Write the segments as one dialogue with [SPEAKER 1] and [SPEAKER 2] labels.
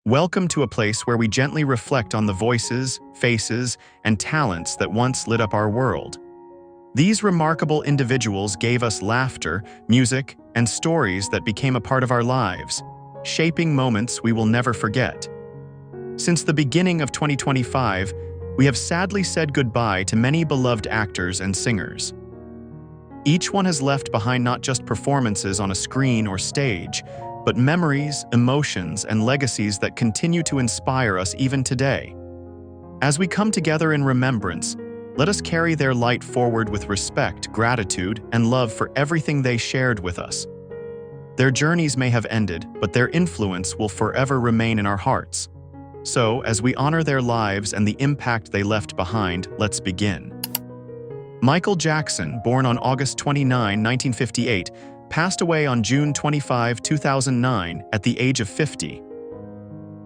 [SPEAKER 1] Welcome to a place where we gently reflect on the voices, faces, and talents that once lit up our world. These remarkable individuals gave us laughter, music, and stories that became a part of our lives, shaping moments we will never forget. Since the beginning of 2025, we have sadly said goodbye to many beloved actors and singers. Each one has left behind not just performances on a screen or stage, but memories, emotions, and legacies that continue to inspire us even today. As we come together in remembrance, let us carry their light forward with respect, gratitude, and love for everything they shared with us. Their journeys may have ended, but their influence will forever remain in our hearts. So, as we honor their lives and the impact they left behind, let's begin. Michael Jackson, born on August 29, 1958, passed away on June 25, 2009, at the age of 50.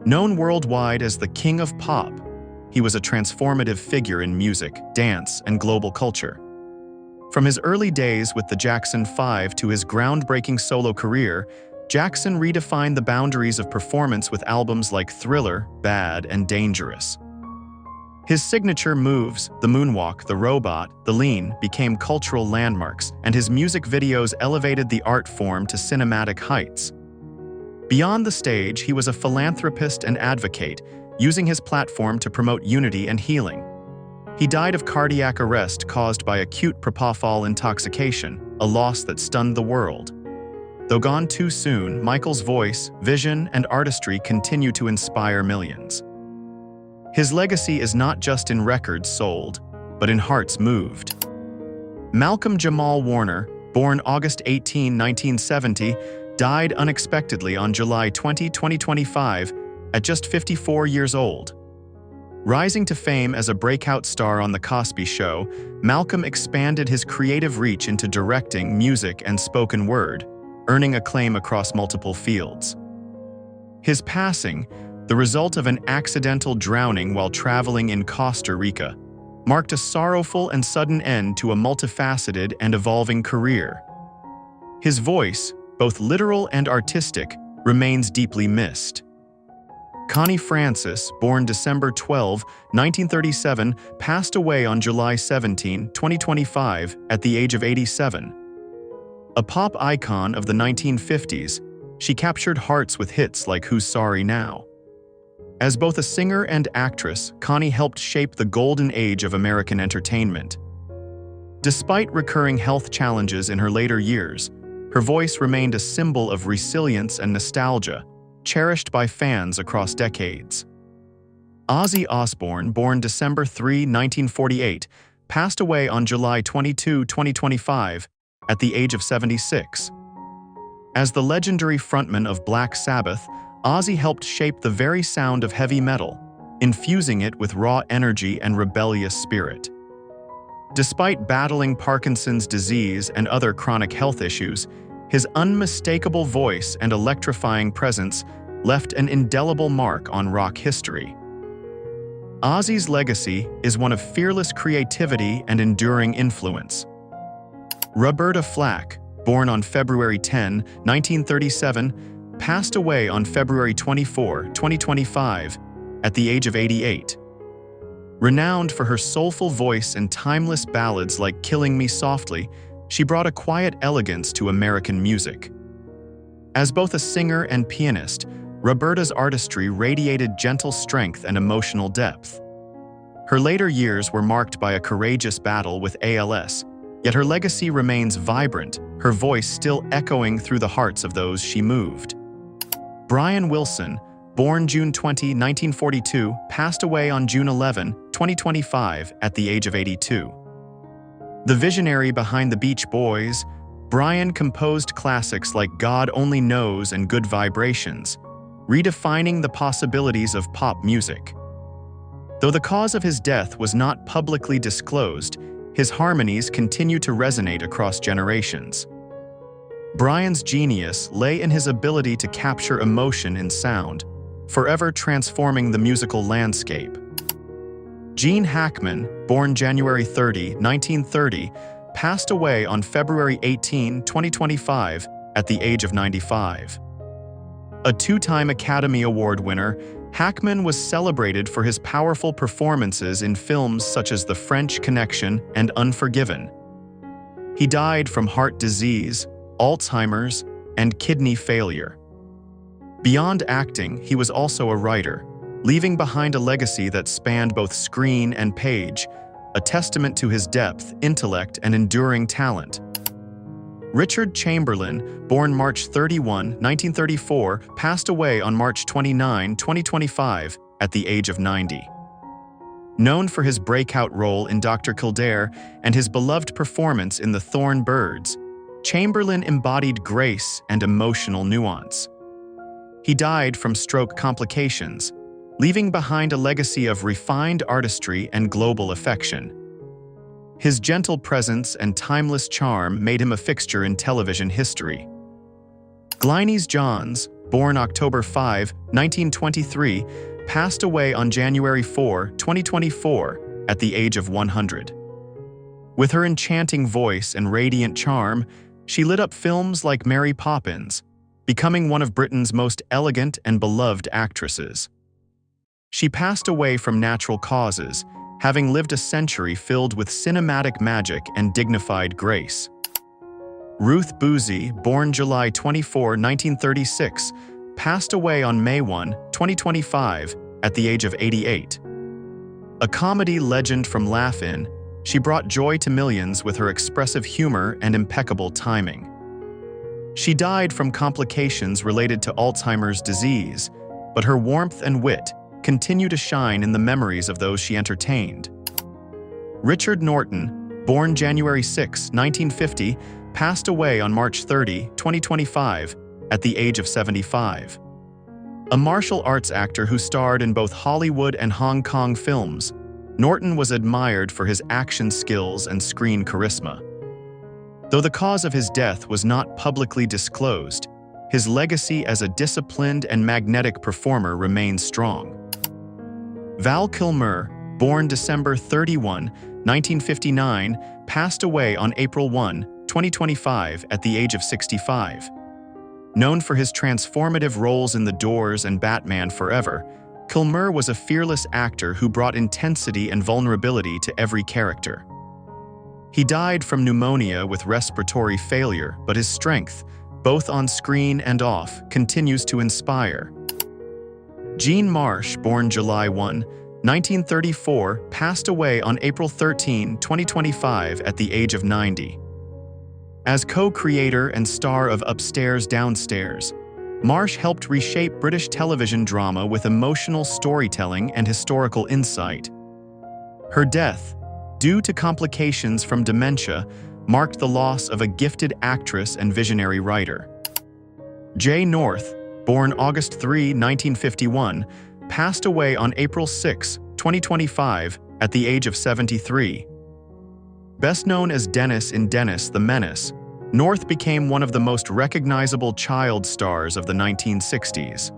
[SPEAKER 1] Known worldwide as the King of Pop, he was a transformative figure in music, dance, and global culture. From his early days with the Jackson 5 to his groundbreaking solo career, Jackson redefined the boundaries of performance with albums like Thriller, Bad, and Dangerous. His signature moves, the moonwalk, the robot, the lean, became cultural landmarks, and his music videos elevated the art form to cinematic heights. Beyond the stage, he was a philanthropist and advocate, using his platform to promote unity and healing. He died of cardiac arrest caused by acute propofol intoxication, a loss that stunned the world. Though gone too soon, Michael's voice, vision, and artistry continue to inspire millions. His legacy is not just in records sold, but in hearts moved. Malcolm Jamal Warner, born August 18, 1970, died unexpectedly on July 20, 2025, at just 54 years old. Rising to fame as a breakout star on The Cosby Show, Malcolm expanded his creative reach into directing, music, and spoken word, earning acclaim across multiple fields. His passing, the result of an accidental drowning while traveling in Costa Rica, marked a sorrowful and sudden end to a multifaceted and evolving career. His voice, both literal and artistic, remains deeply missed. Connie Francis, born December 12, 1937, passed away on July 17, 2025, at the age of 87. A pop icon of the 1950s, she captured hearts with hits like Who's Sorry Now? As both a singer and actress, Connie helped shape the golden age of American entertainment. Despite recurring health challenges in her later years, her voice remained a symbol of resilience and nostalgia, cherished by fans across decades. Ozzy Osbourne, born December 3, 1948, passed away on July 22, 2025, at the age of 76. As the legendary frontman of Black Sabbath, Ozzy helped shape the very sound of heavy metal, infusing it with raw energy and rebellious spirit. Despite battling Parkinson's disease and other chronic health issues, his unmistakable voice and electrifying presence left an indelible mark on rock history. Ozzy's legacy is one of fearless creativity and enduring influence. Roberta Flack, born on February 10, 1937, passed away on February 24, 2025, at the age of 88. Renowned for her soulful voice and timeless ballads like Killing Me Softly, she brought a quiet elegance to American music. As both a singer and pianist, Roberta's artistry radiated gentle strength and emotional depth. Her later years were marked by a courageous battle with ALS, yet her legacy remains vibrant, her voice still echoing through the hearts of those she moved. Brian Wilson, born June 20, 1942, passed away on June 11, 2025, at the age of 82. The visionary behind the Beach Boys, Brian composed classics like God Only Knows and Good Vibrations, redefining the possibilities of pop music. Though the cause of his death was not publicly disclosed, his harmonies continue to resonate across generations. Brian's genius lay in his ability to capture emotion in sound, forever transforming the musical landscape. Gene Hackman, born January 30, 1930, passed away on February 18, 2025, at the age of 95. A two-time Academy Award winner, Hackman was celebrated for his powerful performances in films such as The French Connection and Unforgiven. He died from heart disease, Alzheimer's, and kidney failure. Beyond acting, he was also a writer, leaving behind a legacy that spanned both screen and page, a testament to his depth, intellect, and enduring talent. Richard Chamberlain, born March 31, 1934, passed away on March 29, 2025, at the age of 90. Known for his breakout role in Dr. Kildare and his beloved performance in The Thorn Birds, Chamberlain embodied grace and emotional nuance. He died from stroke complications, leaving behind a legacy of refined artistry and global affection. His gentle presence and timeless charm made him a fixture in television history. Glynis Johns, born October 5, 1923, passed away on January 4, 2024, at the age of 100. With her enchanting voice and radiant charm, she lit up films like Mary Poppins, becoming one of Britain's most elegant and beloved actresses. She passed away from natural causes, having lived a century filled with cinematic magic and dignified grace. Ruth Boozy, born July 24, 1936, passed away on May 1, 2025, at the age of 88. A comedy legend from Laugh-In, she brought joy to millions with her expressive humor and impeccable timing. She died from complications related to Alzheimer's disease, but her warmth and wit continue to shine in the memories of those she entertained. Richard Norton, born January 6, 1950, passed away on March 30, 2025, at the age of 75. A martial arts actor who starred in both Hollywood and Hong Kong films, Norton was admired for his action skills and screen charisma. Though the cause of his death was not publicly disclosed, his legacy as a disciplined and magnetic performer remains strong. Val Kilmer, born December 31, 1959, passed away on April 1, 2025, at the age of 65. Known for his transformative roles in The Doors and Batman Forever, Kilmer was a fearless actor who brought intensity and vulnerability to every character. He died from pneumonia with respiratory failure, but his strength, both on screen and off, continues to inspire. Jean Marsh, born July 1, 1934, passed away on April 13, 2025, at the age of 90. As co-creator and star of Upstairs, Downstairs, Marsh helped reshape British television drama with emotional storytelling and historical insight. Her death, due to complications from dementia, marked the loss of a gifted actress and visionary writer. Jay North, born August 3, 1951, passed away on April 6, 2025, at the age of 73. Best known as Dennis in Dennis the Menace, North became one of the most recognizable child stars of the 1960s.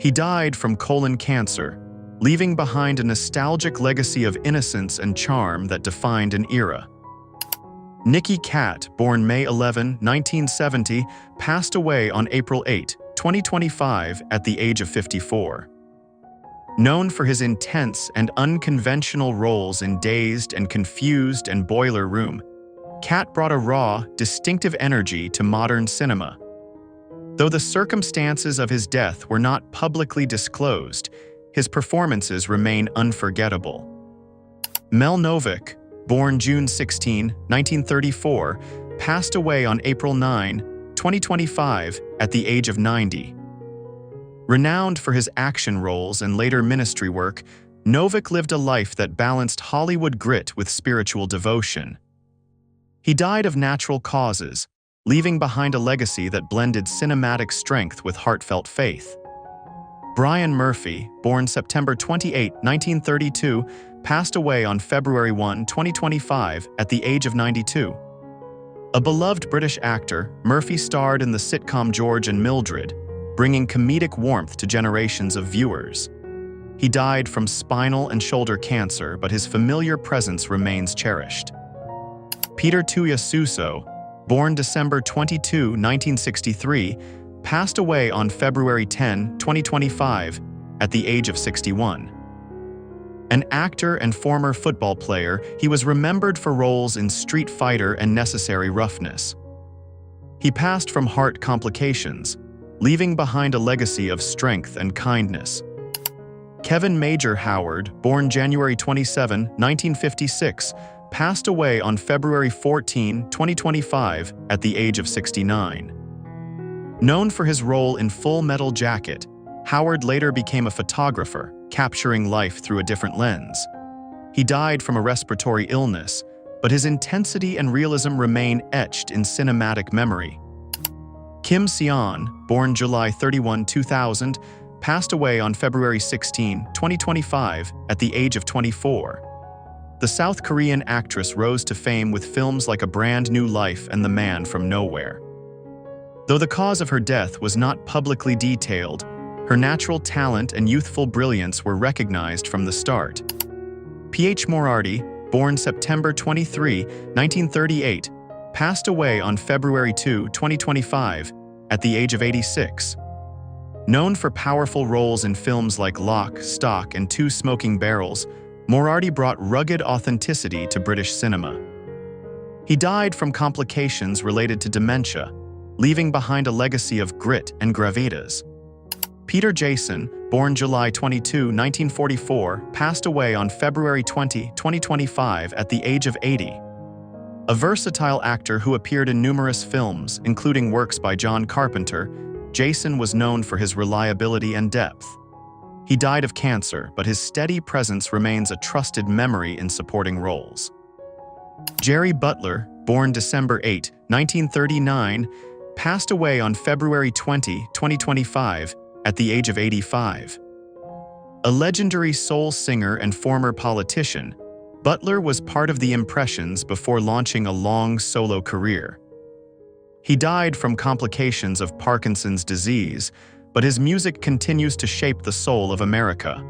[SPEAKER 1] He died from colon cancer, leaving behind a nostalgic legacy of innocence and charm that defined an era. Nicky Katt, born May 11, 1970, passed away on April 8, 2025, at the age of 54. Known for his intense and unconventional roles in Dazed and Confused and Boiler Room, Katt brought a raw, distinctive energy to modern cinema. Though the circumstances of his death were not publicly disclosed, his performances remain unforgettable. Mel Novick, born June 16, 1934, passed away on April 9, 2025, at the age of 90. Renowned for his action roles and later ministry work, Novick lived a life that balanced Hollywood grit with spiritual devotion. He died of natural causes, leaving behind a legacy that blended cinematic strength with heartfelt faith. Brian Murphy, born September 28, 1932, passed away on February 1, 2025, at the age of 92. A beloved British actor, Murphy starred in the sitcom George and Mildred, bringing comedic warmth to generations of viewers. He died from spinal and shoulder cancer, but his familiar presence remains cherished. Peter Tuia Suso, born December 22, 1963, passed away on February 10, 2025, at the age of 61. An actor and former football player, he was remembered for roles in Street Fighter and Necessary Roughness. He passed from heart complications, leaving behind a legacy of strength and kindness. Kevin Major Howard, born January 27, 1956, passed away on February 14, 2025, at the age of 69. Known for his role in Full Metal Jacket, Howard later became a photographer, capturing life through a different lens. He died from a respiratory illness, but his intensity and realism remain etched in cinematic memory. Kim Seon, born July 31, 2000, passed away on February 16, 2025, at the age of 24. The South Korean actress rose to fame with films like A Brand New Life and The Man from Nowhere. Though the cause of her death was not publicly detailed, her natural talent and youthful brilliance were recognized from the start. P.H. Moriarty, born September 23, 1938, passed away on February 2, 2025, at the age of 86. Known for powerful roles in films like Lock, Stock, and Two Smoking Barrels, Moriarty brought rugged authenticity to British cinema. He died from complications related to dementia, leaving behind a legacy of grit and gravitas. Peter Jason, born July 22, 1944, passed away on February 20, 2025, at the age of 80. A versatile actor who appeared in numerous films, including works by John Carpenter, Jason was known for his reliability and depth. He died of cancer, but his steady presence remains a trusted memory in supporting roles. Jerry Butler, born December 8, 1939, passed away on February 20, 2025, at the age of 85. A legendary soul singer and former politician, Butler was part of the Impressions before launching a long solo career. He died from complications of Parkinson's disease, but his music continues to shape the soul of America.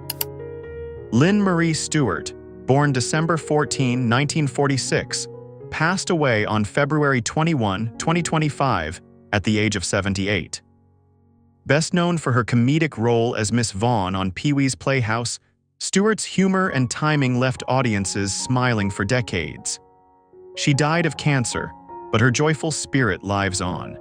[SPEAKER 1] Lynn Marie Stewart, born December 14, 1946, passed away on February 21, 2025, at the age of 78. Best known for her comedic role as Miss Vaughn on Pee-wee's Playhouse, Stewart's humor and timing left audiences smiling for decades. She died of cancer, but her joyful spirit lives on.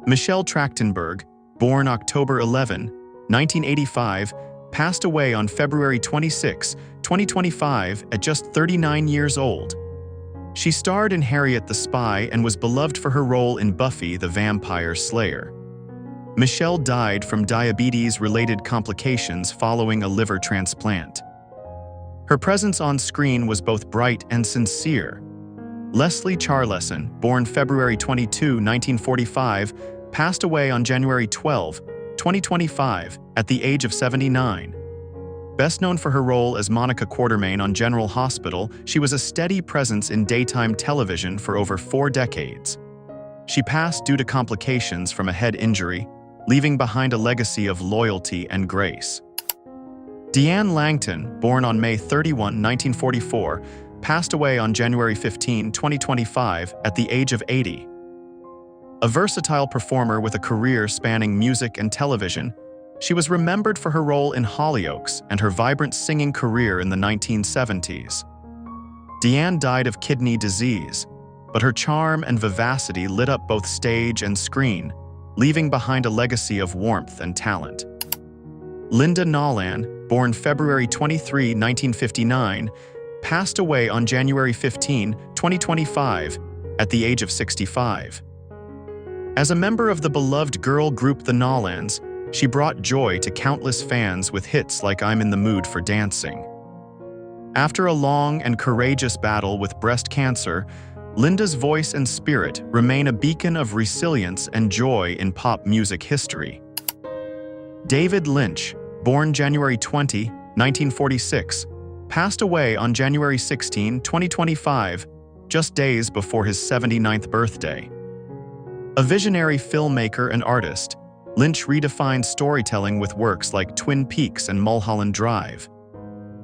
[SPEAKER 1] Michelle Trachtenberg, born October 11, 1985, passed away on February 26, 2025, at just 39 years old. She starred in Harriet the Spy and was beloved for her role in Buffy the Vampire Slayer. Michelle died from diabetes-related complications following a liver transplant. Her presence on screen was both bright and sincere. Leslie Charleson, born February 22, 1945, passed away on January 12, 2025, at the age of 79. Best known for her role as Monica Quartermain on General Hospital, she was a steady presence in daytime television for over 4 decades. She passed due to complications from a head injury, leaving behind a legacy of loyalty and grace. Deanne Langton, born on May 31, 1944, passed away on January 15, 2025, at the age of 80. A versatile performer with a career spanning music and television, she was remembered for her role in Hollyoaks and her vibrant singing career in the 1970s. Deanne died of kidney disease, but her charm and vivacity lit up both stage and screen, leaving behind a legacy of warmth and talent. Linda Nolan, born February 23, 1959, passed away on January 15, 2025, at the age of 65. As a member of the beloved girl group The Nolans, she brought joy to countless fans with hits like I'm in the Mood for Dancing. After a long and courageous battle with breast cancer, Linda's voice and spirit remain a beacon of resilience and joy in pop music history. David Lynch, born January 20, 1946, passed away on January 16, 2025, just days before his 79th birthday. A visionary filmmaker and artist, Lynch redefined storytelling with works like Twin Peaks and Mulholland Drive.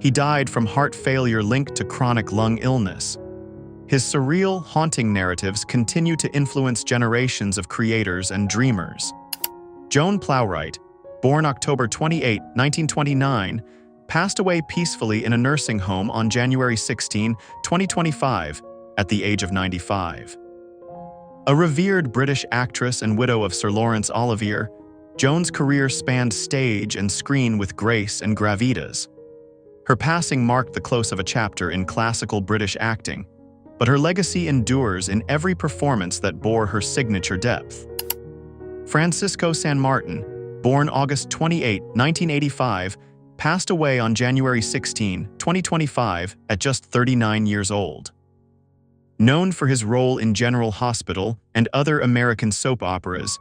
[SPEAKER 1] He died from heart failure linked to chronic lung illness. His surreal, haunting narratives continue to influence generations of creators and dreamers. Joan Plowright, born October 28, 1929, passed away peacefully in a nursing home on January 16, 2025, at the age of 95. A revered British actress and widow of Sir Laurence Olivier, Joan's career spanned stage and screen with grace and gravitas. Her passing marked the close of a chapter in classical British acting, but her legacy endures in every performance that bore her signature depth. Francisco San Martin, born August 28, 1985, passed away on January 16, 2025, at just 39 years old. Known for his role in General Hospital and other American soap operas,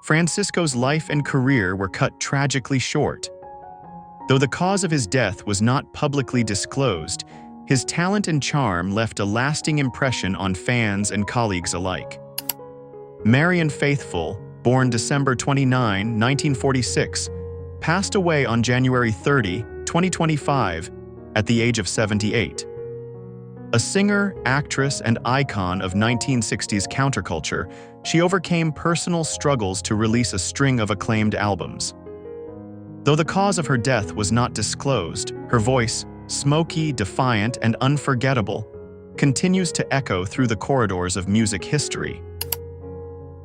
[SPEAKER 1] Francisco's life and career were cut tragically short. Though the cause of his death was not publicly disclosed, his talent and charm left a lasting impression on fans and colleagues alike. Marianne Faithfull, born December 29, 1946, passed away on January 30, 2025, at the age of 78. A singer, actress, and icon of 1960s counterculture, she overcame personal struggles to release a string of acclaimed albums. Though the cause of her death was not disclosed, her voice, smoky, defiant, and unforgettable, continues to echo through the corridors of music history.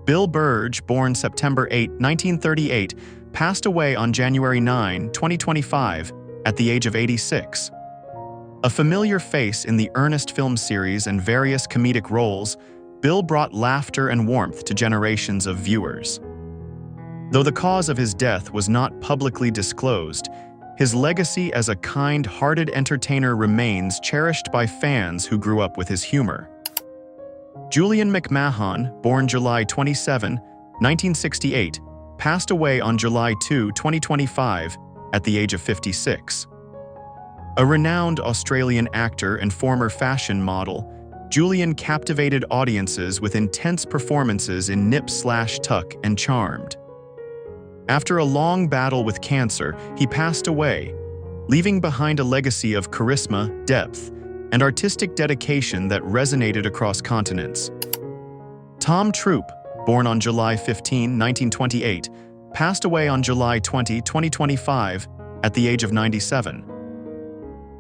[SPEAKER 1] Bill Burge, born September 8, 1938, passed away on January 9, 2025, at the age of 86. A familiar face in the Ernest film series and various comedic roles, Bill brought laughter and warmth to generations of viewers. Though the cause of his death was not publicly disclosed, his legacy as a kind-hearted entertainer remains cherished by fans who grew up with his humor. Julian McMahon, born July 27, 1968, passed away on July 2, 2025, at the age of 56. A renowned Australian actor and former fashion model, Julian captivated audiences with intense performances in Nip Slash Tuck and Charmed. After a long battle with cancer, he passed away, leaving behind a legacy of charisma, depth, and artistic dedication that resonated across continents. Tom Troop, born on July 15, 1928, passed away on July 20, 2025, at the age of 97.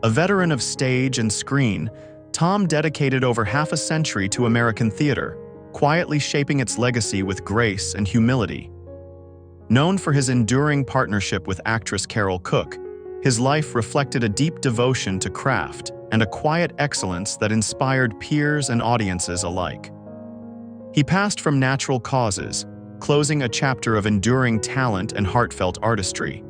[SPEAKER 1] A veteran of stage and screen, Tom dedicated over half a century to American theater, quietly shaping its legacy with grace and humility. Known for his enduring partnership with actress Carol Cook, his life reflected a deep devotion to craft and a quiet excellence that inspired peers and audiences alike. He passed from natural causes, closing a chapter of enduring talent and heartfelt artistry.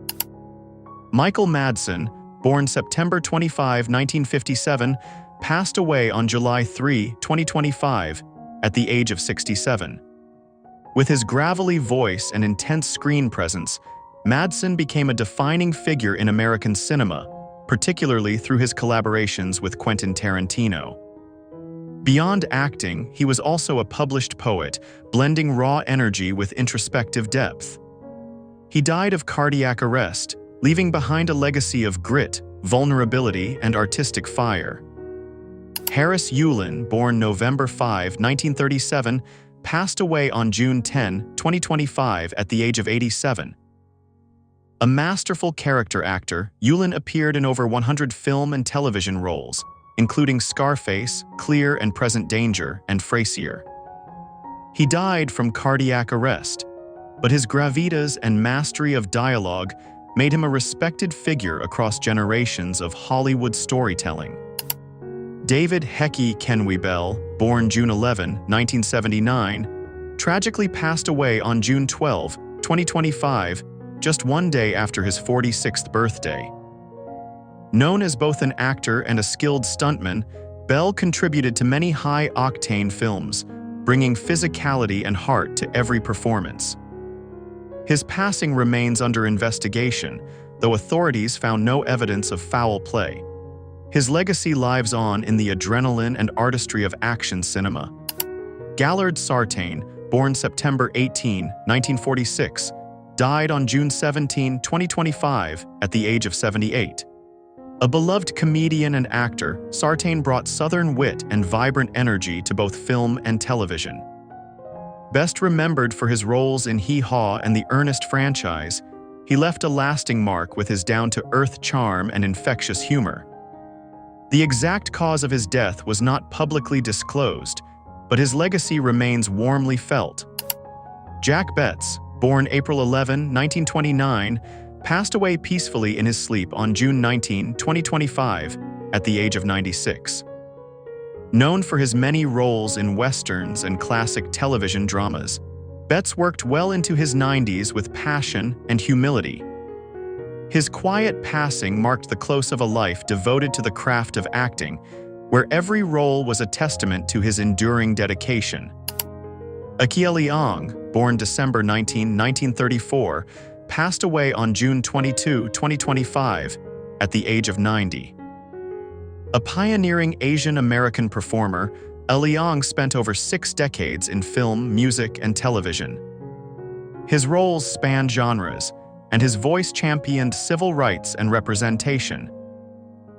[SPEAKER 1] Michael Madsen, born September 25, 1957, passed away on July 3, 2025, at the age of 67. With his gravelly voice and intense screen presence, Madsen became a defining figure in American cinema, particularly through his collaborations with Quentin Tarantino. Beyond acting, he was also a published poet, blending raw energy with introspective depth. He died of cardiac arrest, leaving behind a legacy of grit, vulnerability, and artistic fire. Harris Yulin, born November 5, 1937, passed away on June 10, 2025, at the age of 87. A masterful character actor, Yulin appeared in over 100 film and television roles, including Scarface, Clear and Present Danger, and Frasier. He died from cardiac arrest, but his gravitas and mastery of dialogue made him a respected figure across generations of Hollywood storytelling. David "Hecky" Kenwy Bell, born June 11, 1979, tragically passed away on June 12, 2025, just one day after his 46th birthday. Known as both an actor and a skilled stuntman, Bell contributed to many high-octane films, bringing physicality and heart to every performance. His passing remains under investigation, though authorities found no evidence of foul play. His legacy lives on in the adrenaline and artistry of action cinema. Gallard Sartain, born September 18, 1946, died on June 17, 2025, at the age of 78. A beloved comedian and actor, Sartain brought Southern wit and vibrant energy to both film and television. Best remembered for his roles in Hee Haw and the Ernest franchise, he left a lasting mark with his down-to-earth charm and infectious humor. The exact cause of his death was not publicly disclosed, but his legacy remains warmly felt. Jack Betts, born April 11, 1929, passed away peacefully in his sleep on June 19, 2025, at the age of 96. Known for his many roles in westerns and classic television dramas, Betts worked well into his 90s with passion and humility. His quiet passing marked the close of a life devoted to the craft of acting, where every role was a testament to his enduring dedication. Akia Leong, born December 19, 1934, passed away on June 22, 2025, at the age of 90. A pioneering Asian American performer, Leong spent over 6 decades in film, music, and television. His roles spanned genres, and his voice championed civil rights and representation.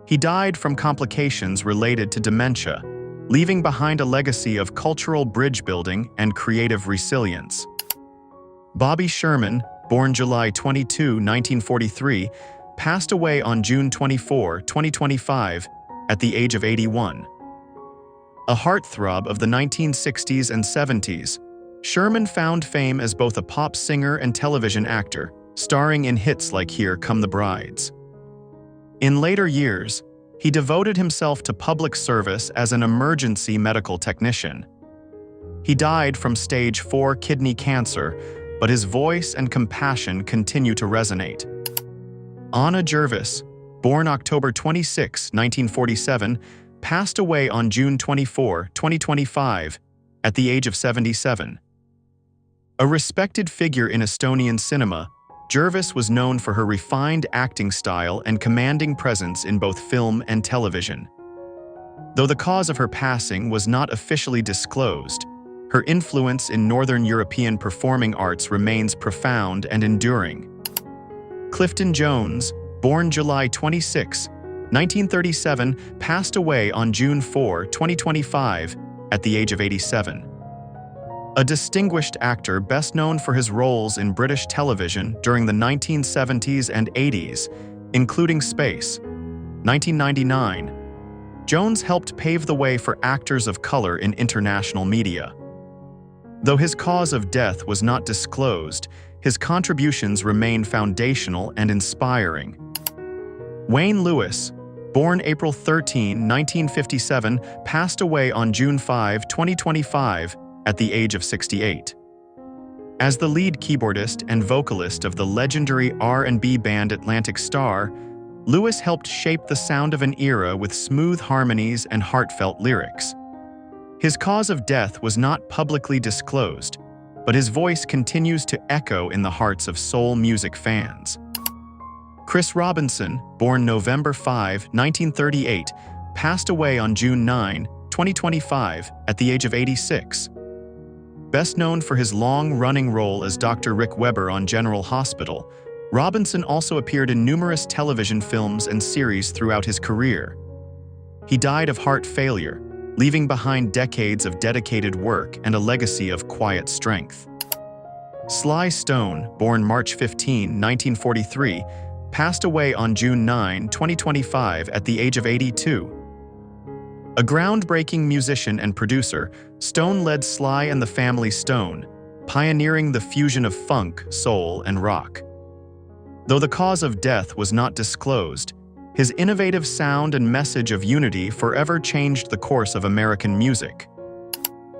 [SPEAKER 1] He died from complications related to dementia, leaving behind a legacy of cultural bridge building and creative resilience. Bobby Sherman, born July 22, 1943, passed away on June 24, 2025, at the age of 81. A heartthrob of the 1960s and 70s, Sherman found fame as both a pop singer and television actor, starring in hits like Here Come the Brides. In later years, he devoted himself to public service as an emergency medical technician. He died from stage 4 kidney cancer, but his voice and compassion continue to resonate. Anna Jervis, born October 26, 1947, passed away on June 24, 2025, at the age of 77. A respected figure in Estonian cinema, Jervis was known for her refined acting style and commanding presence in both film and television. Though the cause of her passing was not officially disclosed, her influence in Northern European performing arts remains profound and enduring. Clifton Jones, born July 26, 1937, passed away on June 4, 2025, at the age of 87. A distinguished actor best known for his roles in British television during the 1970s and 80s, including Space, 1999, Jones helped pave the way for actors of color in international media. Though his cause of death was not disclosed, his contributions remain foundational and inspiring. Wayne Lewis, born April 13, 1957, passed away on June 5, 2025, at the age of 68. As the lead keyboardist and vocalist of the legendary R&B band Atlantic Starr, Lewis helped shape the sound of an era with smooth harmonies and heartfelt lyrics. His cause of death was not publicly disclosed, but his voice continues to echo in the hearts of soul music fans. Chris Robinson, born November 5, 1938, passed away on June 9, 2025, at the age of 86. Best known for his long-running role as Dr. Rick Webber on General Hospital, Robinson also appeared in numerous television films and series throughout his career. He died of heart failure, leaving behind decades of dedicated work and a legacy of quiet strength. Sly Stone, born March 15, 1943, passed away on June 9, 2025, at the age of 82. A groundbreaking musician and producer, Stone led Sly and the Family Stone, pioneering the fusion of funk, soul, and rock. Though the cause of death was not disclosed, his innovative sound and message of unity forever changed the course of American music.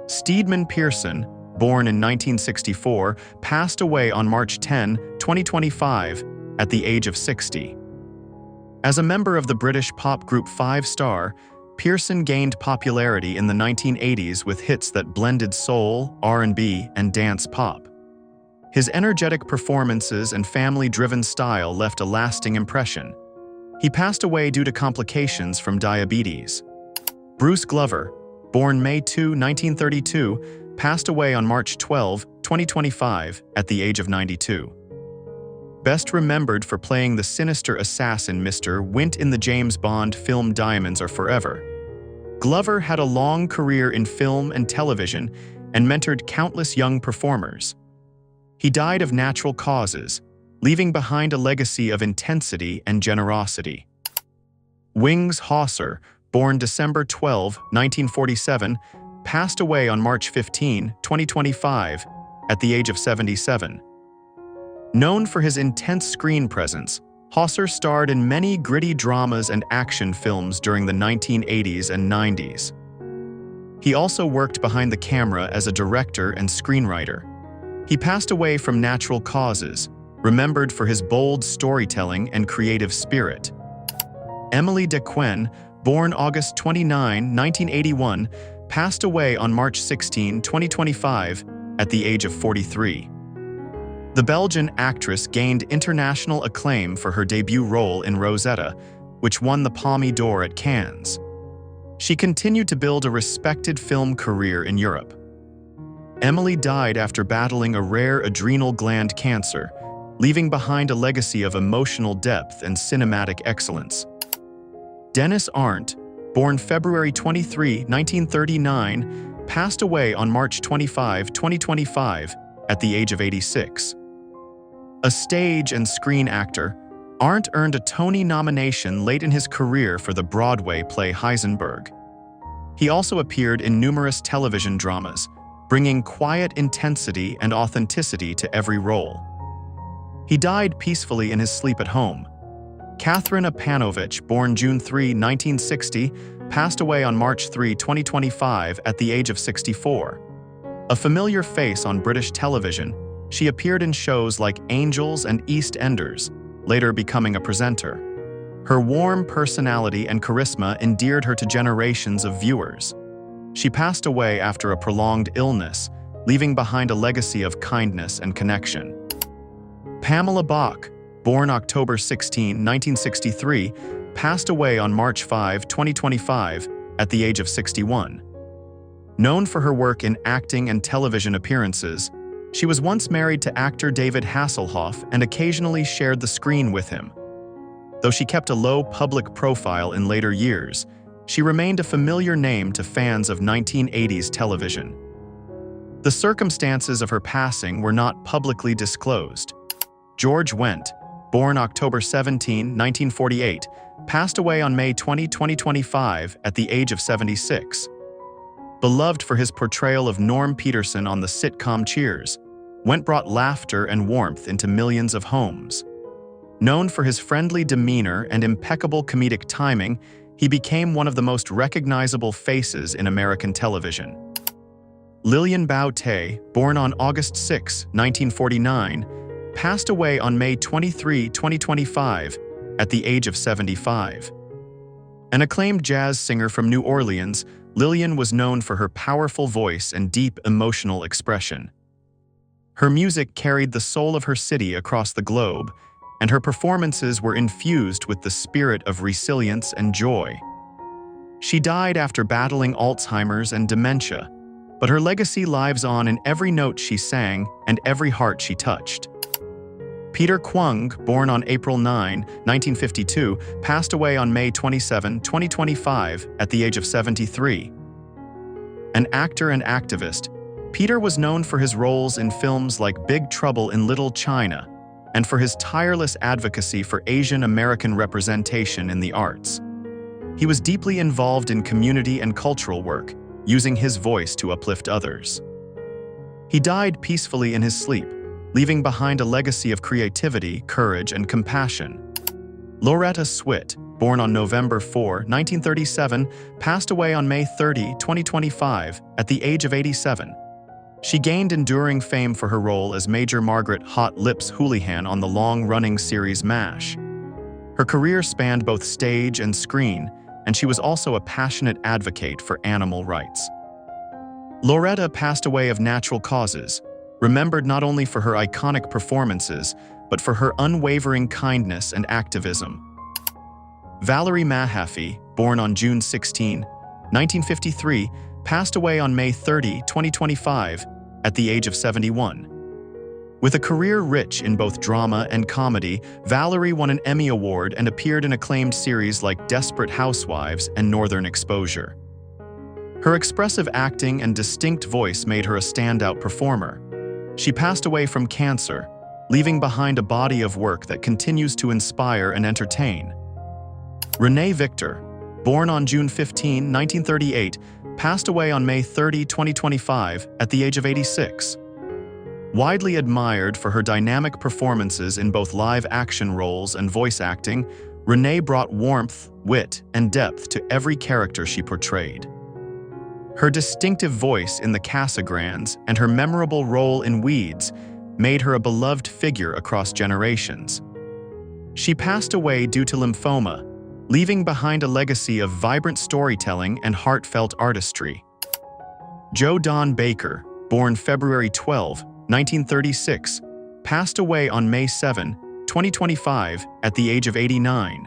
[SPEAKER 1] Steedman Pearson, born in 1964, passed away on March 10, 2025, at the age of 60. As a member of the British pop group Five Star, Pearson gained popularity in the 1980s with hits that blended soul, R&B, and dance pop. His energetic performances and family-driven style left a lasting impression. He passed away due to complications from diabetes. Bruce Glover, born May 2, 1932, passed away on March 12, 2025, at the age of 92. Best remembered for playing the sinister assassin Mr. Wint in the James Bond film Diamonds Are Forever. Glover had a long career in film and television, and mentored countless young performers. He died of natural causes, leaving behind a legacy of intensity and generosity. Wings Hauser, born December 12, 1947, passed away on March 15, 2025, at the age of 77. Known for his intense screen presence, Hauser starred in many gritty dramas and action films during the 1980s and 90s. He also worked behind the camera as a director and screenwriter. He passed away from natural causes, remembered for his bold storytelling and creative spirit. Emily DeQuenne, born August 29, 1981, passed away on March 16, 2025, at the age of 43. The Belgian actress gained international acclaim for her debut role in Rosetta, which won the Palme d'Or at Cannes. She continued to build a respected film career in Europe. Emily died after battling a rare adrenal gland cancer, leaving behind a legacy of emotional depth and cinematic excellence. Dennis Arndt, born February 23, 1939, passed away on March 25, 2025, at the age of 86. A stage and screen actor, Arndt earned a Tony nomination late in his career for the Broadway play Heisenberg. He also appeared in numerous television dramas, bringing quiet intensity and authenticity to every role. He died peacefully in his sleep at home. Catherine Apanovich, born June 3, 1960, passed away on March 3, 2025, at the age of 64. A familiar face on British television, she appeared in shows like Angels and EastEnders, later becoming a presenter. Her warm personality and charisma endeared her to generations of viewers. She passed away after a prolonged illness, leaving behind a legacy of kindness and connection. Pamela Bach, born October 16, 1963, passed away on March 5, 2025, at the age of 61. Known for her work in acting and television appearances, she was once married to actor David Hasselhoff and occasionally shared the screen with him. Though she kept a low public profile in later years, she remained a familiar name to fans of 1980s television. The circumstances of her passing were not publicly disclosed. George Wendt, born October 17, 1948, passed away on May 20, 2025, at the age of 76. Beloved for his portrayal of Norm Peterson on the sitcom Cheers, Wendt brought laughter and warmth into millions of homes. Known for his friendly demeanor and impeccable comedic timing, he became one of the most recognizable faces in American television. Lillian Bao Tay, born on August 6, 1949, passed away on May 23, 2025, at the age of 75. An acclaimed jazz singer from New Orleans, Lillian was known for her powerful voice and deep emotional expression. Her music carried the soul of her city across the globe, and her performances were infused with the spirit of resilience and joy. She died after battling Alzheimer's and dementia, but her legacy lives on in every note she sang and every heart she touched. Peter Kwong, born on April 9, 1952, passed away on May 27, 2025, at the age of 73. An actor and activist, Peter was known for his roles in films like Big Trouble in Little China and for his tireless advocacy for Asian American representation in the arts. He was deeply involved in community and cultural work, using his voice to uplift others. He died peacefully in his sleep, leaving behind a legacy of creativity, courage, and compassion. Loretta Swit, born on November 4, 1937, passed away on May 30, 2025, at the age of 87. She gained enduring fame for her role as Major Margaret Hot Lips Houlihan on the long-running series MASH. Her career spanned both stage and screen, and she was also a passionate advocate for animal rights. Loretta passed away of natural causes, remembered not only for her iconic performances, but for her unwavering kindness and activism. Valerie Mahaffey, born on June 16, 1953, passed away on May 30, 2025, at the age of 71. With a career rich in both drama and comedy, Valerie won an Emmy Award and appeared in acclaimed series like Desperate Housewives and Northern Exposure. Her expressive acting and distinct voice made her a standout performer. She passed away from cancer, leaving behind a body of work that continues to inspire and entertain. Renee Victor, born on June 15, 1938, passed away on May 30, 2025, at the age of 86. Widely admired for her dynamic performances in both live-action roles and voice acting, Renee brought warmth, wit, and depth to every character she portrayed. Her distinctive voice in The Casagrands and her memorable role in Weeds made her a beloved figure across generations. She passed away due to lymphoma, leaving behind a legacy of vibrant storytelling and heartfelt artistry. Jo Don Baker, born February 12, 1936, passed away on May 7, 2025, at the age of 89.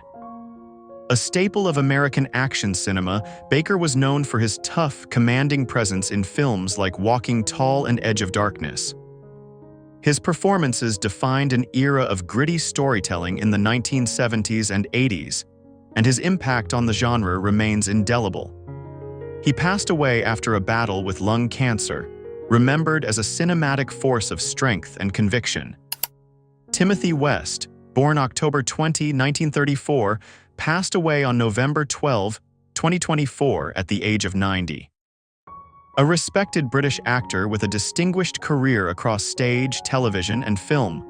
[SPEAKER 1] A staple of American action cinema, Baker was known for his tough, commanding presence in films like Walking Tall and Edge of Darkness. His performances defined an era of gritty storytelling in the 1970s and 80s, and his impact on the genre remains indelible. He passed away after a battle with lung cancer, remembered as a cinematic force of strength and conviction. Timothy West, born October 20, 1934, passed away on November 12, 2024, at the age of 90. A respected British actor with a distinguished career across stage, television, and film,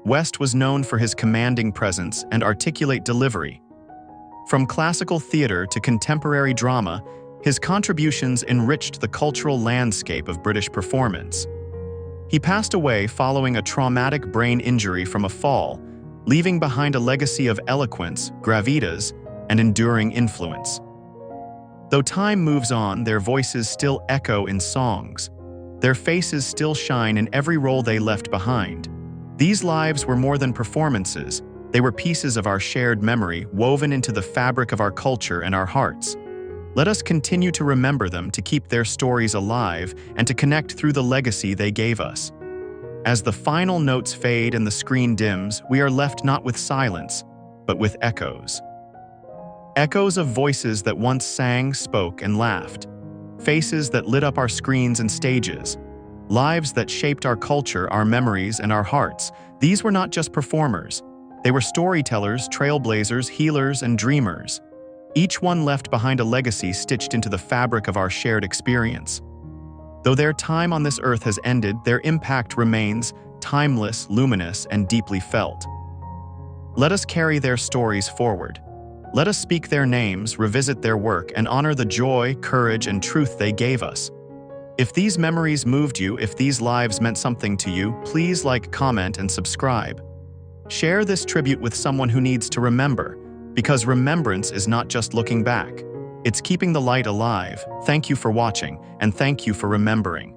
[SPEAKER 1] West was known for his commanding presence and articulate delivery. From classical theatre to contemporary drama, his contributions enriched the cultural landscape of British performance. He passed away following a traumatic brain injury from a fall, leaving behind a legacy of eloquence, gravitas, and enduring influence. Though time moves on, their voices still echo in songs. Their faces still shine in every role they left behind. These lives were more than performances. They were pieces of our shared memory, woven into the fabric of our culture and our hearts. Let us continue to remember them, to keep their stories alive, and to connect through the legacy they gave us. As the final notes fade and the screen dims, we are left not with silence, but with echoes. Echoes of voices that once sang, spoke, and laughed. Faces that lit up our screens and stages. Lives that shaped our culture, our memories, and our hearts. These were not just performers. They were storytellers, trailblazers, healers, and dreamers. Each one left behind a legacy stitched into the fabric of our shared experience. Though their time on this earth has ended, their impact remains timeless, luminous, and deeply felt. Let us carry their stories forward. Let us speak their names, revisit their work, and honor the joy, courage, and truth they gave us. If these memories moved you, if these lives meant something to you, please like, comment, and subscribe. Share this tribute with someone who needs to remember, because remembrance is not just looking back. It's keeping the light alive. Thank you for watching, and thank you for remembering.